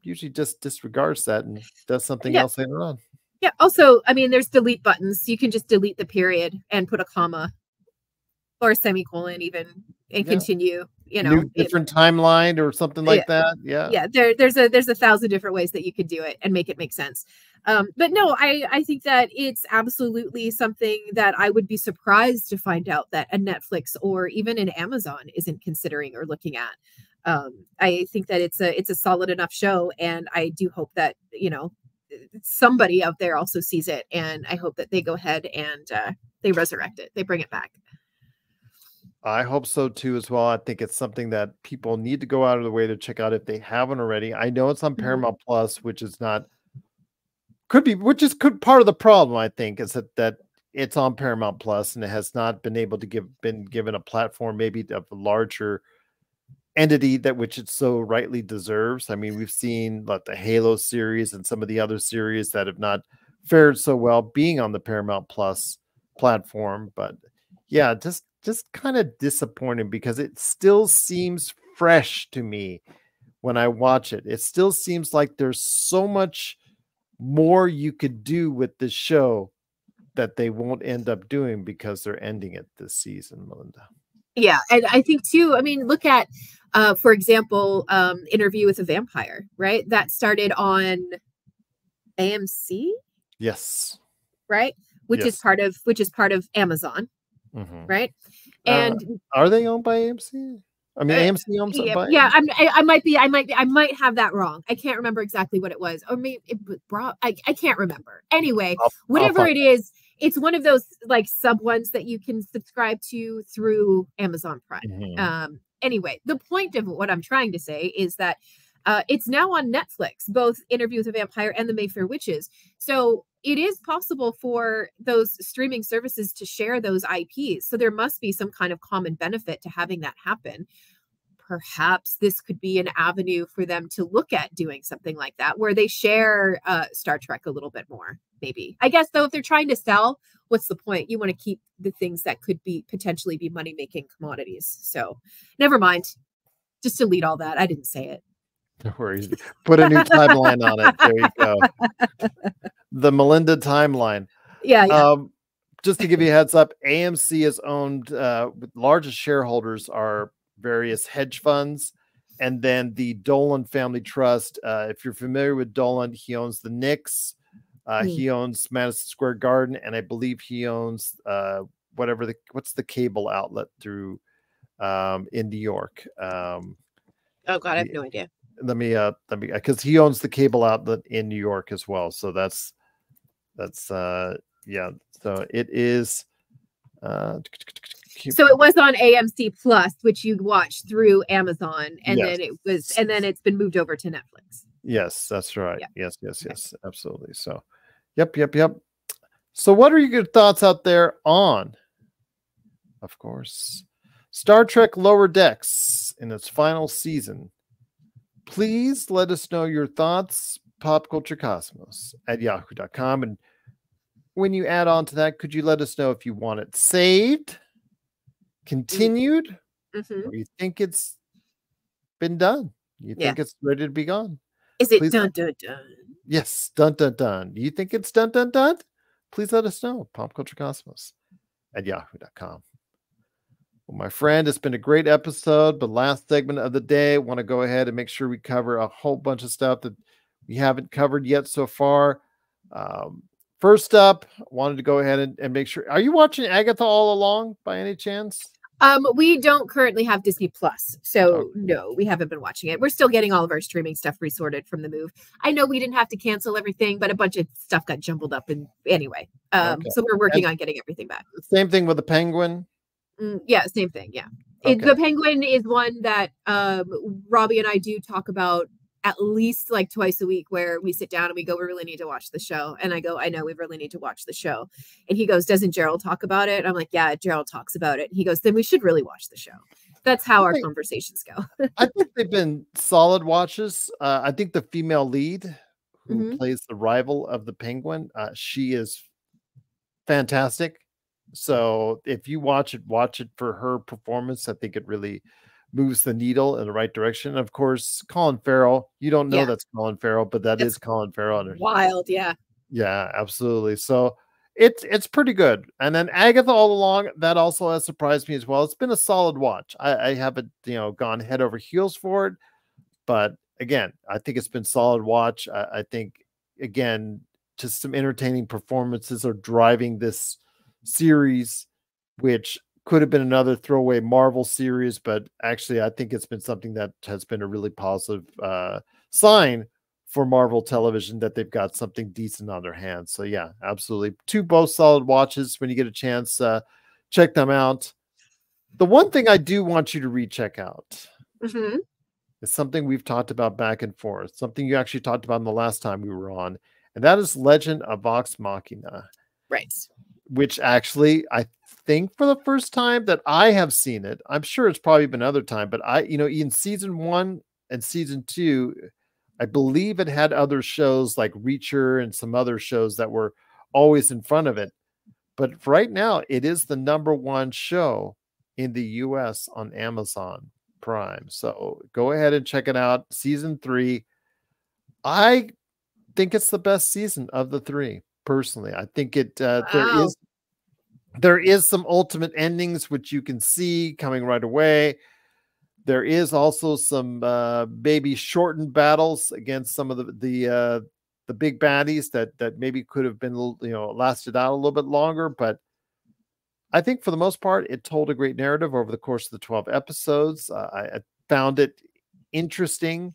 usually just disregards that and does something else later on. Yeah. Also, I mean, there's delete buttons. You can just delete the period and put a comma or a semicolon even and continue, different timeline or something like that. Yeah. There's 1,000 different ways that you could do it and make it make sense. But no, I think that it's absolutely something that I would be surprised to find out that a Netflix or even an Amazon isn't considering or looking at. I think that it's a solid enough show, and I do hope that somebody out there also sees it, and I hope that they go ahead and they resurrect it, they bring it back. I hope so too as well. I think it's something that people need to go out of the way to check out if they haven't already. I know it's on Paramount Plus, which is part of the problem. I think is that it's on Paramount Plus and it has not been able to been given a platform maybe of a larger entity which it so rightly deserves. I mean, we've seen the Halo series and some of the other series that have not fared so well being on the Paramount Plus platform, but yeah, just kind of disappointing because it still seems fresh to me when I watch it. It still seems like there's so much more you could do with the show that they won't end up doing because they're ending it this season, Melinda. Yeah, and I think too, I mean, look at, for example, Interview with a Vampire, right? That started on AMC? Yes. Right? Which is part of Amazon. Right. And are they owned by AMC? I mean, AMC owns it by I might have that wrong. I can't remember exactly what it was, or maybe I can't remember. Anyway, whatever it is, it's one of those like sub ones that you can subscribe to through Amazon Prime. Anyway, the point of what I'm trying to say is that it's now on Netflix, both Interview with a Vampire and The Mayfair Witches. So it is possible for those streaming services to share those IPs. So there must be some kind of common benefit to having that happen. Perhaps this could be an avenue for them to look at doing something like that, where they share Star Trek a little bit more, maybe. I guess, though, if they're trying to sell, what's the point? You want to keep the things that could potentially be money-making commodities. So never mind. Just delete all that. I didn't say it. No worries. Put a new timeline on it. There you go. The Melinda timeline. Yeah. Just to give you a heads up, AMC is owned, largest shareholders are various hedge funds, and then the Dolan Family Trust. If you're familiar with Dolan, he owns the Knicks, he owns Madison Square Garden, and I believe he owns what's the cable outlet through in New York. Oh God, I have no idea. Let me because he owns the cable outlet in New York as well. So that's yeah. So it is. So it was on AMC Plus, which you watched through Amazon, and then it's been moved over to Netflix. Yes, that's right. Yeah. Yes, absolutely. So, yep. So, what are your thoughts out there on, of course, Star Trek Lower Decks in its final season? Please let us know your thoughts, popculturecosmos@yahoo.com. And when you add on to that, could you let us know if you want it saved, continued, or you think it's been done? You think it's ready to be gone? Is it dun, dun, dun? Yes, dun, dun, dun. Do you think it's dun, dun, dun? Please let us know, popculturecosmos@yahoo.com. Well, my friend, it's been a great episode, but last segment of the day, I want to go ahead and make sure we cover a whole bunch of stuff that we haven't covered yet so far. First up, I wanted to go ahead and make sure. Are you watching Agatha all along by any chance? We don't currently have Disney Plus, so no, we haven't been watching it. We're still getting all of our streaming stuff resorted from the move. I know we didn't have to cancel everything, but a bunch of stuff got jumbled up. And anyway, so we're working on getting everything back. Same thing with the Penguin. Yeah, same thing. Yeah, the Penguin is one that Robbie and I do talk about at least like twice a week where we sit down and we go, we really need to watch the show. And I go, I know, we really need to watch the show. And he goes, doesn't Gerald talk about it? And I'm like, yeah, Gerald talks about it. And he goes, then we should really watch the show. That's how our conversations go. I think they've been solid watches. I think the female lead who plays the rival of the Penguin, she is fantastic. So if you watch it for her performance. I think it really moves the needle in the right direction. Of course, Colin Farrell, you don't know that's Colin Farrell, but that's is Colin Farrell. Wild, yeah. Yeah, absolutely. So it's pretty good. And then Agatha all along, that also has surprised me as well. It's been a solid watch. I haven't, gone head over heels for it, but again, I think it's been solid watch. I think, again, just some entertaining performances are driving this series, which could have been another throwaway Marvel series, but actually I think it's been something that has been a really positive sign for Marvel Television, that they've got something decent on their hands. So yeah, absolutely. Both solid watches. When you get a chance, check them out. The one thing I do want you to recheck out is something we've talked about back and forth, something you actually talked about in the last time we were on, and that is Legend of Vox Machina. Right. Which actually, I think for the first time that I have seen it, I'm sure it's probably been another time, but in season 1 and season 2, I believe it had other shows like Reacher and some other shows that were always in front of it. But right now, it is the #1 show in the US on Amazon Prime. So go ahead and check it out. Season 3. I think it's the best season of the 3. Personally, I think it there is some ultimate endings which you can see coming right away. There is also some maybe shortened battles against some of the big baddies that maybe could have been lasted out a little bit longer. But I think for the most part, it told a great narrative over the course of the 12 episodes. I found it interesting,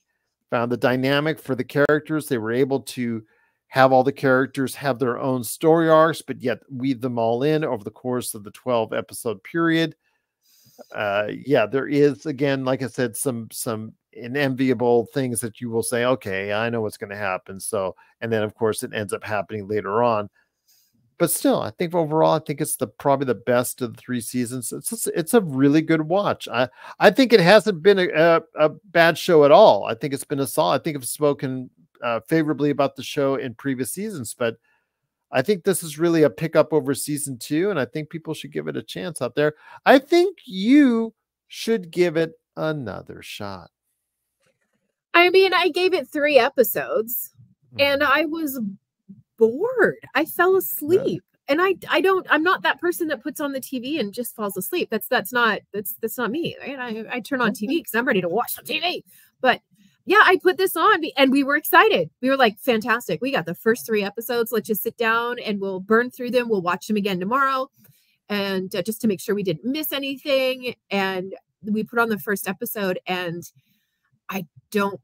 found the dynamic for the characters. They were able to have all the characters have their own story arcs, but yet weave them all in over the course of the 12 episode period. Yeah, there is, again, like I said, some enviable things that you will say, okay, I know what's going to happen. So, and then of course it ends up happening later on. But still, I think overall, I think it's probably the best of the 3 seasons. It's a really good watch. I think it hasn't been a bad show at all. I think it's been a solid. I think I've spoken favorably about the show in previous seasons, but I think this is really a pickup over season 2, and I think people should give it a chance out there. I think you should give it another shot. I mean, I gave it 3 episodes and I was bored. I fell asleep. And I'm not that person that puts on the TV and just falls asleep. That's not me. Right? I turn on TV because I'm ready to watch some TV. But yeah, I put this on and we were excited. We were like, fantastic. We got the first 3 episodes. Let's just sit down and we'll burn through them. We'll watch them again tomorrow. And just to make sure we didn't miss anything. And we put on the first episode and I don't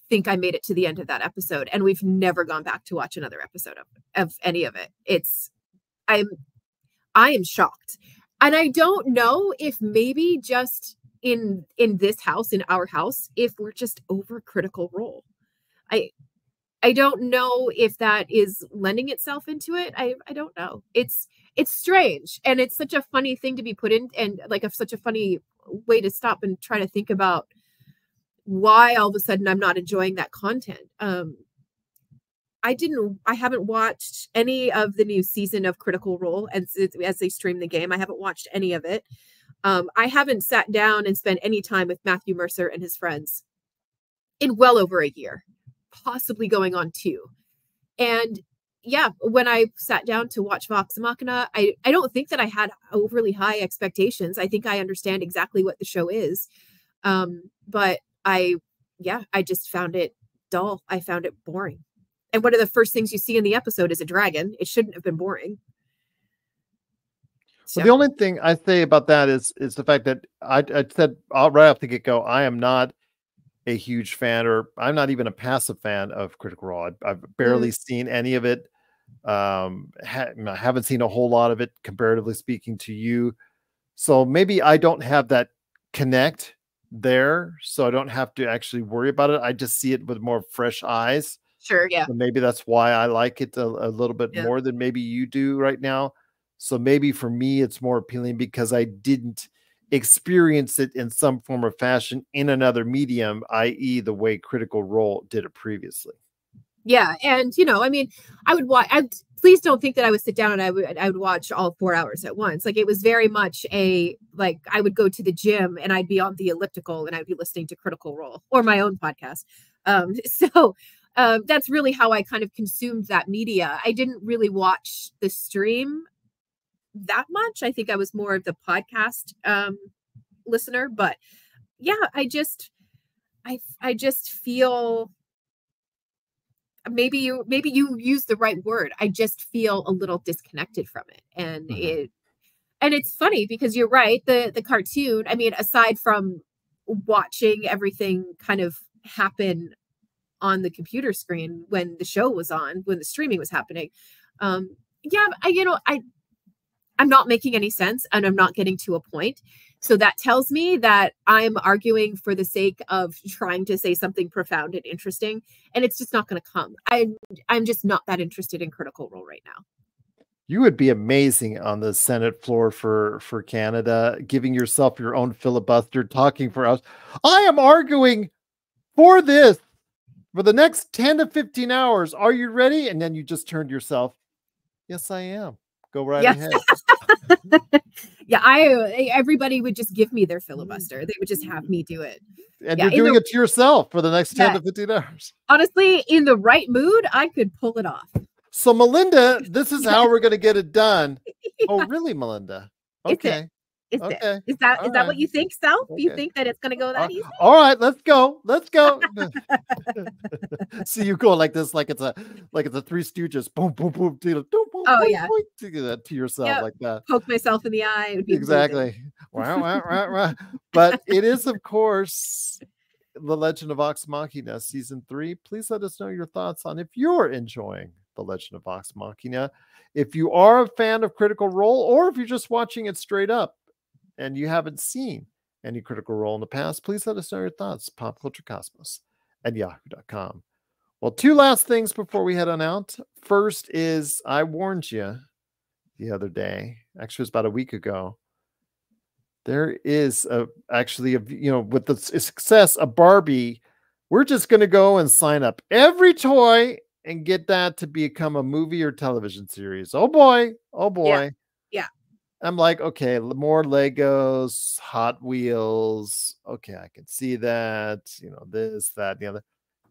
think I made it to the end of that episode. And we've never gone back to watch another episode of any of it. I am shocked. And I don't know if maybe just in this house, in our house, if we're just over Critical Role. I don't know if that is lending itself into it. I don't know. It's strange. And it's such a funny thing to be put in, and like such a funny way to stop and try to think about why all of a sudden I'm not enjoying that content. I haven't watched any of the new season of Critical Role as they stream the game. I haven't watched any of it. I haven't sat down and spent any time with Matthew Mercer and his friends in well over a year, possibly going on 2. And yeah, when I sat down to watch Vox Machina, I don't think that I had overly high expectations. I think I understand exactly what the show is. But I just found it dull. I found it boring. And one of the first things you see in the episode is a dragon. It shouldn't have been boring. So the only thing I say about that is the fact that I said right off the get-go, I am not a huge fan, or I'm not even a passive fan of Critical Role. I've barely seen any of it. I haven't seen a whole lot of it, comparatively speaking, to you. So maybe I don't have that connect there, so I don't have to actually worry about it. I just see it with more fresh eyes. Sure, yeah. So maybe that's why I like it a little bit more than maybe you do right now. So maybe for me, it's more appealing because I didn't experience it in some form or fashion in another medium, i.e. the way Critical Role did it previously. Yeah, and I mean, I would watch. Please don't think that I would sit down and I would watch all 4 hours at once. Like, it was very much I would go to the gym and I'd be on the elliptical and I'd be listening to Critical Role or my own podcast. So that's really how I kind of consumed that media. I didn't really watch the stream that much. I think I was more of the podcast listener, but yeah, I just feel, maybe you use the right word. I just feel a little disconnected from it. And it's funny because you're right. The cartoon, I mean, aside from watching everything kind of happen on the computer screen when the show was on, when the streaming was happening, I'm not making any sense and I'm not getting to a point. So that tells me that I'm arguing for the sake of trying to say something profound and interesting, and it's just not going to come. I'm just not that interested in Critical Role right now. You would be amazing on the Senate floor for Canada, giving yourself your own filibuster, talking for us. I am arguing for this for the next 10 to 15 hours. Are you ready? And then you just turned yourself. Yes, I am. Go right ahead. Yeah, everybody would just give me their filibuster. They would just have me do it. And you're doing it to yourself for the next 10 to 15 hours. Honestly, in the right mood, I could pull it off. So, Melinda, this is how we're going to get it done. Oh, really, Melinda? Okay. Is that what you think, Sal? Okay. You think that it's going to go that easy? All right, let's go. See you go like this, like it's a Three Stooges. Boom, boom, boom. Boom, oh boom, yeah. To that to yourself like that. Poke myself in the eye. It would be exactly. Wow. But it is, of course, The Legend of Vox Machina season 3. Please let us know your thoughts on if you're enjoying The Legend of Vox Machina. If you are a fan of Critical Role, or if you're just watching it straight up and you haven't seen any Critical Role in the past, please let us know your thoughts. popculturecosmos@yahoo.com. Well, 2 last things before we head on out. First is, I warned you the other day, actually it was about a week ago, there is actually with the success of Barbie, we're just going to go and sign up every toy and get that to become a movie or television series. Oh boy. Yeah. I'm like, okay, more Legos, Hot Wheels. Okay, I can see that, this, that, and the other.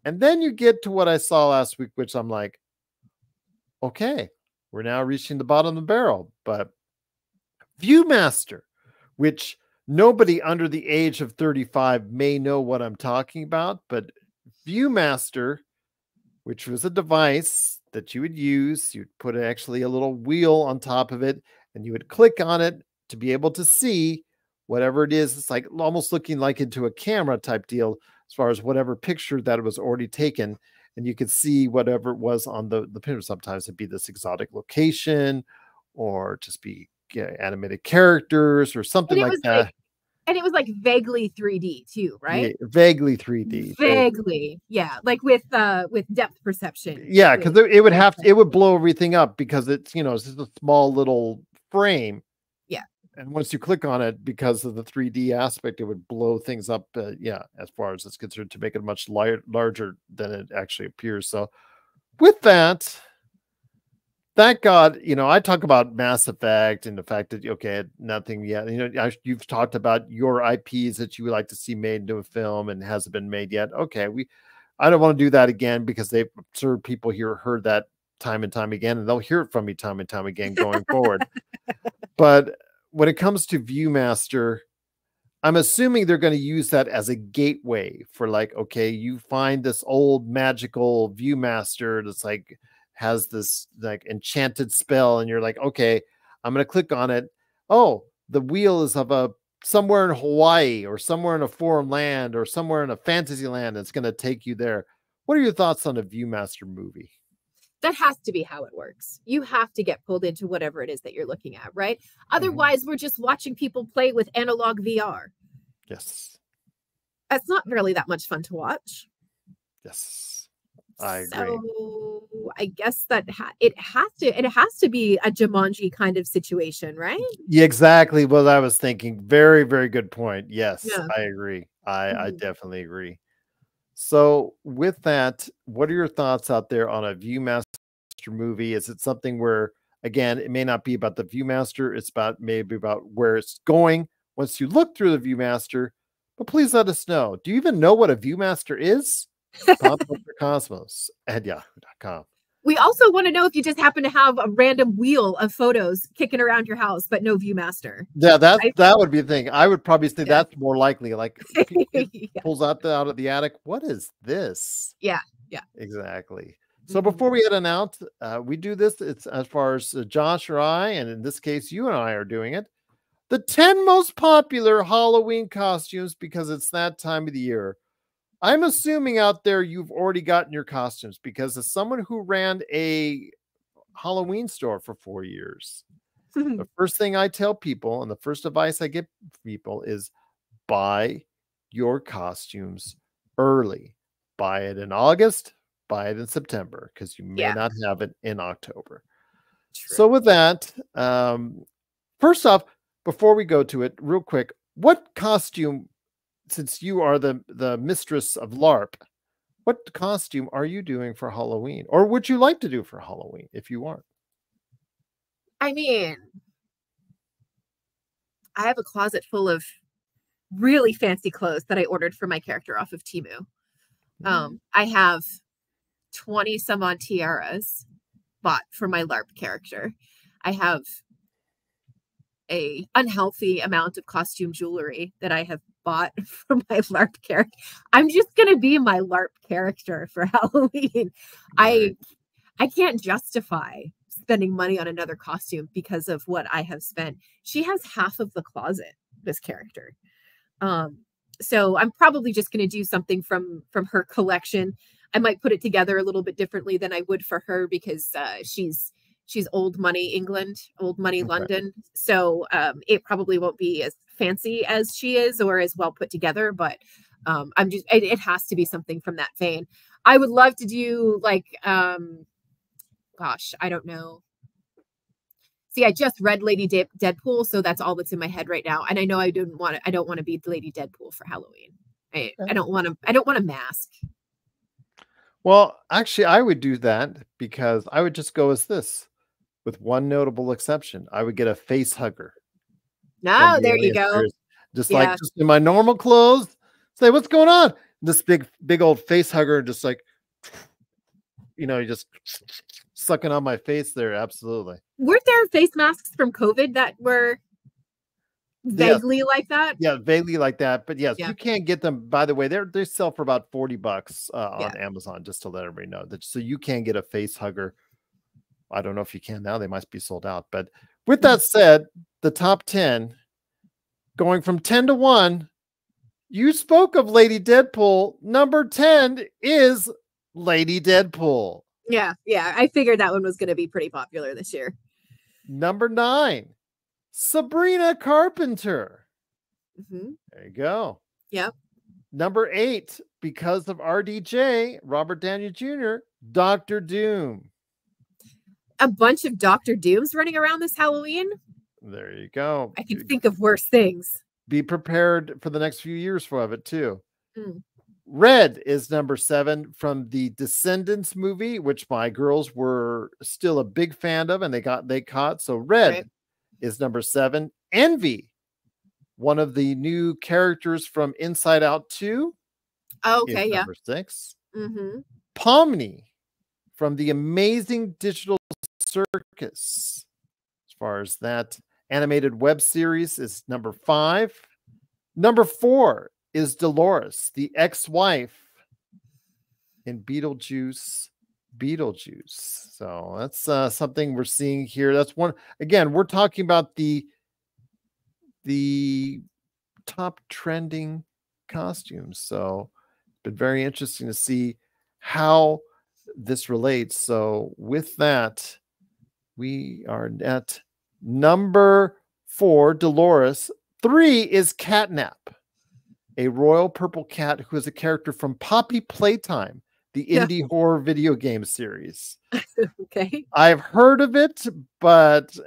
And then you get to what I saw last week, which I'm like, okay, we're now reaching the bottom of the barrel. But ViewMaster, which nobody under the age of 35 may know what I'm talking about, but ViewMaster, which was a device that you would use, you'd put actually a little wheel on top of it, and you would click on it to be able to see whatever it is. It's like almost looking like into a camera type deal as far as whatever picture that it was already taken. And you could see whatever it was on the picture. Sometimes it'd be this exotic location or just be animated characters or something like that. And it was like vaguely 3D too, right? Yeah, vaguely 3D. Vaguely. Yeah. Like with depth perception. Yeah, because it would blow everything up because it's just a small little frame. Yeah. And once you click on it, because of the 3D aspect, it would blow things up. As far as it's concerned, to make it much larger than it actually appears. So with that, thank God, I talk about Mass Effect and the fact that, nothing yet. You've talked about your IPs that you would like to see made into a film and hasn't been made yet. Okay, I don't want to do that again because they've served people here heard that time and time again, and they'll hear it from me time and time again going forward. But when it comes to ViewMaster, I'm assuming they're going to use that as a gateway for you find this old magical ViewMaster that's has this enchanted spell, and you're like, okay, I'm going to click on it. Oh, the wheel is of somewhere in Hawaii or somewhere in a foreign land or somewhere in a fantasy land. It's going to take you there. What are your thoughts on a ViewMaster movie? That has to be how it works. You have to get pulled into whatever it is that you're looking at, right? Otherwise, we're just watching people play with analog VR. Yes. It's not really that much fun to watch. Yes, I agree. So I guess that it has to be a Jumanji kind of situation, right? Yeah, exactly what I was thinking. Very, very good point. Yes, Yeah. I agree. I definitely agree. So with that, what are your thoughts out there on a ViewMaster movie? Is it something where, again, it may not be about the ViewMaster, it's about maybe about where it's going once you look through the ViewMaster, but please let us know. Do you even know what a ViewMaster is? Cosmos at yahoo.com. We also want to know if you just happen to have a random wheel of photos kicking around your house, but no ViewMaster. Yeah, that would be the thing. I would probably say that's more likely. Like Yeah. pulls out of the attic. What is this? Yeah. Exactly. So before we head on out, we do this. It's as far as Josh or I, and in this case, you and I are doing it. The 10 most popular Halloween costumes, because it's that time of the year. I'm assuming out there you've already gotten your costumes, because as someone who ran a Halloween store for 4 years, the first thing I tell people and the first advice I give people is buy your costumes early. Buy it in August, buy it in September, because you may not have it in October. True. So with that, first off, before we go to it, real quick, what costume, since you are the mistress of LARP, what costume are you doing for Halloween? Or would you like to do for Halloween if you aren't? I mean, I have a closet full of really fancy clothes that I ordered for my character off of Temu. I have 20 some odd tiaras bought for my LARP character. I have a unhealthy amount of costume jewelry that I have bought for my LARP character. I'm just gonna be my LARP character for Halloween. Right. I can't justify spending money on another costume because of what I have spent. She has half of the closet, this character. So I'm probably just going to do something from her collection. I might put it together a little bit differently than I would for her, because she's old money England, old money London. So it probably won't be as fancy as she is or as well put together, but it has to be something from that vein. I would love to do like, gosh, I don't know. See, I just read Lady Deadpool, so that's all that's in my head right now. And I know I don't want to be Lady Deadpool for Halloween. I don't want a mask. Well, actually, I would do that because I would just go as this, with one notable exception. I would get a face hugger. No, there you go. Just in my normal clothes. Say, what's going on? This big old face hugger, just like, you just sucking on my face there. Absolutely. Weren't there face masks from COVID that were vaguely like that? Yeah, vaguely like that. But yes, you can't get them. By the way, they sell for about $40 on Amazon, just to let everybody know that. So you can get a face hugger. I don't know if you can now. They must be sold out. But with that said, the top 10, going from 10 to 1, you spoke of Lady Deadpool. Number 10 is Lady Deadpool. Yeah. I figured that one was going to be pretty popular this year. Number 9, Sabrina Carpenter. There you go. Yep. Number 8, because of RDJ, Robert Downey Jr., Dr. Doom. A bunch of Dr. Dooms running around this Halloween. There you go. I can think of worse things. Be prepared for the next few years for it too. Red is number 7 from the Descendants movie, which my girls were still a big fan of, and they caught. So Red is number 7. Envy, one of the new characters from Inside Out 2. Okay, number 6. Pomni from the Amazing Digital Circus, as far as that animated web series, is number 5. Number 4 is Dolores, the ex-wife in Beetlejuice. So that's something we're seeing here. That's one. Again, we're talking about the top trending costumes. So it's been very interesting to see how this relates. So with that, we are at number 4, Dolores. 3 is Catnap. a royal purple cat who is a character from Poppy Playtime, the indie horror video game series. Okay. I've heard of it,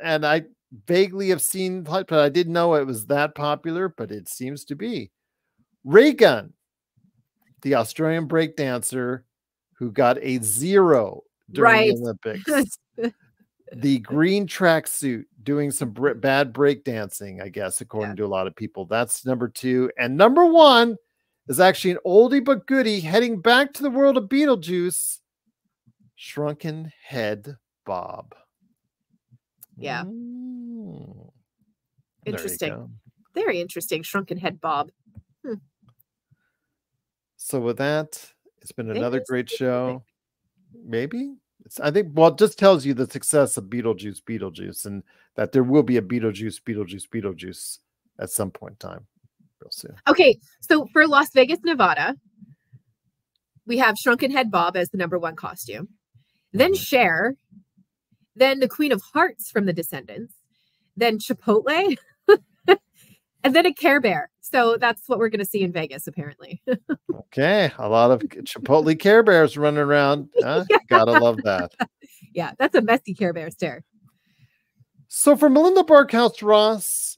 and I vaguely have seen, but I didn't know it was that popular, but it seems to be. Raygun, the Australian breakdancer who got a 0 during the Olympics. The green tracksuit doing some bad breakdancing, I guess, according to a lot of people. That's number 2. And number 1 is actually an oldie but goodie heading back to the world of Beetlejuice, Shrunken Head Bob. Yeah. Interesting. Very interesting. Shrunken Head Bob. So with that, it's been another great show. Maybe. I think, well, it just tells you the success of Beetlejuice, and that there will be a Beetlejuice at some point in time, real soon. Okay, so for Las Vegas, Nevada, we have Shrunken Head Bob as the number 1 costume. Then Cher, then the Queen of Hearts from the Descendants, then Chipotle, and then a Care Bear. So that's what we're going to see in Vegas, apparently. Okay, a lot of Chipotle Care Bears running around. Huh? Gotta love that. Yeah, that's a messy Care Bear stare. So for Melinda Barkhouse Ross,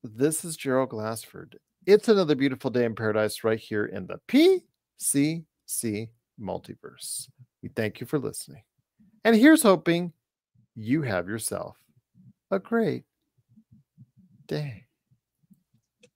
this is Gerald Glassford. It's another beautiful day in paradise right here in the PCC Multiverse. We thank you for listening. And here's hoping you have yourself a great day.